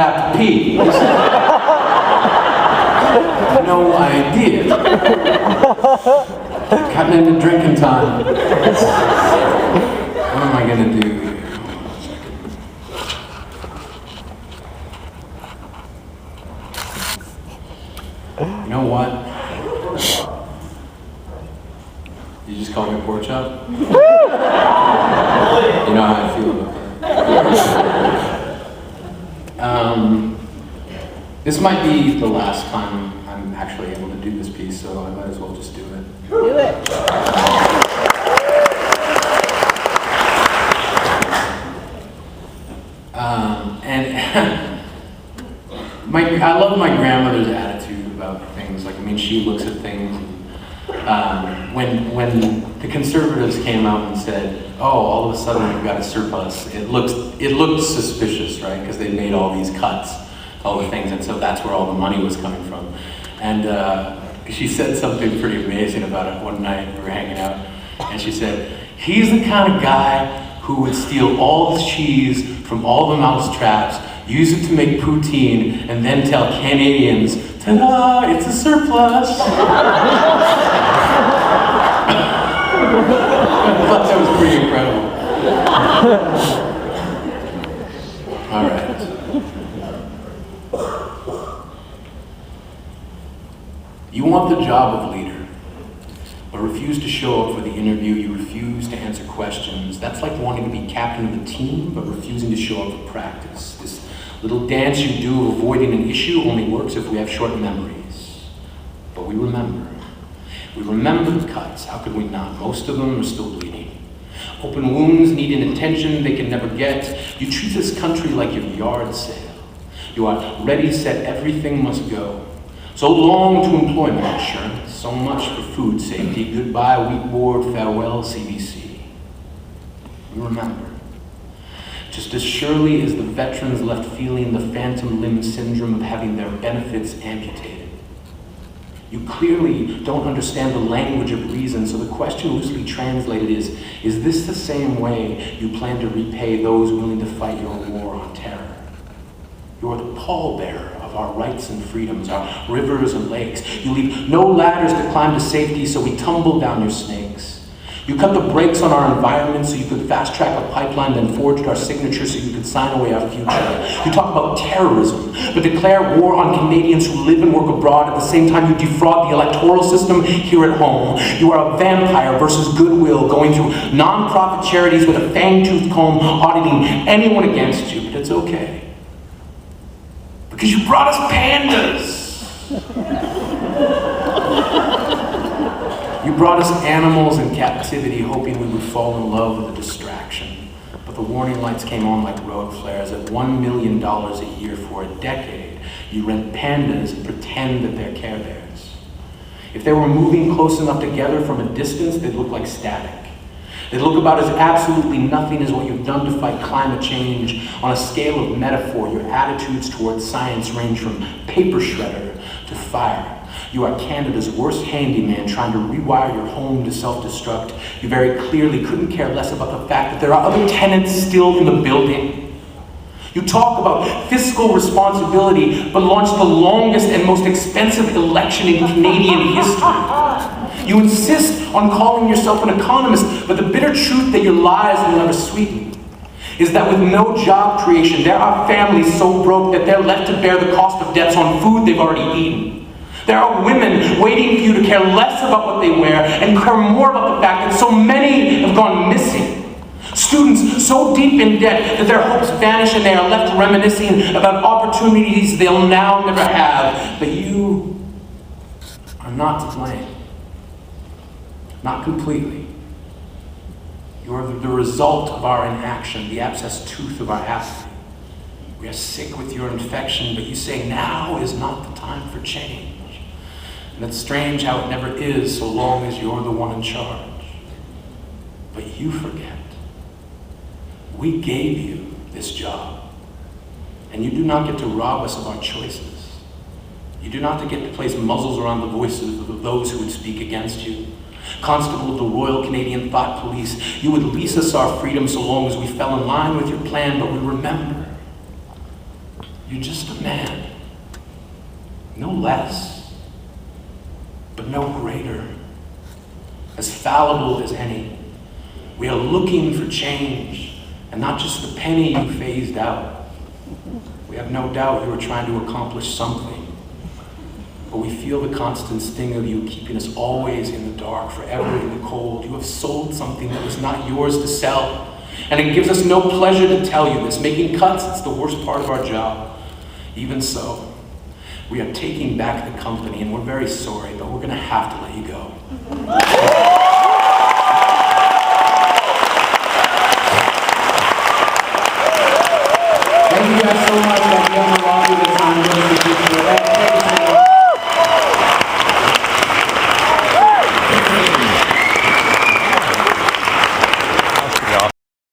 have to pee. No idea. Cutting into drinking time. What am I gonna do here? You know what? You just call me a pork chop? You know how I feel about that. This might be the last time I'm actually able to do this piece, so I might as well just do it. Do it. I love my grandmother's attitude about things. Like, I mean, she looks at things. When the conservatives came out and said, "Oh, all of a sudden we've got a surplus," it looked suspicious, right? Because they made all these cuts, all the things, and so that's where all the money was coming from. And she said something pretty amazing about it one night. We were hanging out, and she said, "He's the kind of guy who would steal all the cheese from all the mouse traps, use it to make poutine, and then tell Canadians, 'Ta-da, it's a surplus.'" I thought that was pretty incredible. All right. You want the job of leader, but refuse to show up for the interview. You refuse to answer questions. That's like wanting to be captain of the team, but refusing to show up for practice. This little dance you do of avoiding an issue only works if we have short memories. But we remember. We remember the cuts. How could we not? Most of them are still bleeding. Open wounds needing attention they can never get. You treat this country like your yard sale. You are ready, set, everything must go. So long to employment insurance, so much for food safety. Goodbye, wheat board, farewell, CBC. We remember. Just as surely as the veterans left feeling the phantom limb syndrome of having their benefits amputated. You clearly don't understand the language of reason, so the question loosely translated is this the same way you plan to repay those willing to fight your war on terror? You're the pallbearer of our rights and freedoms, our rivers and lakes. You leave no ladders to climb to safety, so we tumble down your snakes. You cut the brakes on our environment so you could fast track a pipeline, then forged our signature so you could sign away our future. You talk about terrorism, but declare war on Canadians who live and work abroad. At the same time, you defraud the electoral system here at home. You are a vampire versus goodwill, going through non-profit charities with a fang-toothed comb, auditing anyone against you. But it's okay, because you brought us pandas. You brought us animals in captivity, hoping we would fall in love with a distraction. But the warning lights came on like road flares. At $1 million a year for a decade, you rent pandas and pretend that they're Care Bears. If they were moving close enough together from a distance, they'd look like static. They'd look about as absolutely nothing as what you've done to fight climate change. On a scale of metaphor, your attitudes towards science range from paper shredder to fire. You are Canada's worst handyman trying to rewire your home to self-destruct. You very clearly couldn't care less about the fact that there are other tenants still in the building. You talk about fiscal responsibility, but launch the longest and most expensive election in Canadian history. You insist on calling yourself an economist, but the bitter truth that your lies will never sweeten is that with no job creation, there are families so broke that they're left to bear the cost of debts on food they've already eaten. There are women waiting for you to care less about what they wear and care more about the fact that so many have gone missing. Students so deep in debt that their hopes vanish and they are left reminiscing about opportunities they'll now never have. But you are not to blame. Not completely. You are the result of our inaction, the abscessed tooth of our apathy. We are sick with your infection, but you say now is not the time for change. And it's strange how it never is so long as you're the one in charge. But you forget. We gave you this job, and you do not get to rob us of our choices. You do not get to place muzzles around the voices of those who would speak against you. Constable of the Royal Canadian Thought Police, you would lease us our freedom so long as we fell in line with your plan, but we remember. You're just a man. No less, but no greater. As fallible as any. We are looking for change, and not just the penny you phased out. We have no doubt you are trying to accomplish something, but we feel the constant sting of you keeping us always in the dark, forever in the cold. You have sold something that was not yours to sell, and it gives us no pleasure to tell you this. Making cuts is the worst part of our job. Even so, we are taking back the company, and we're very sorry, but we're going to have to let you go.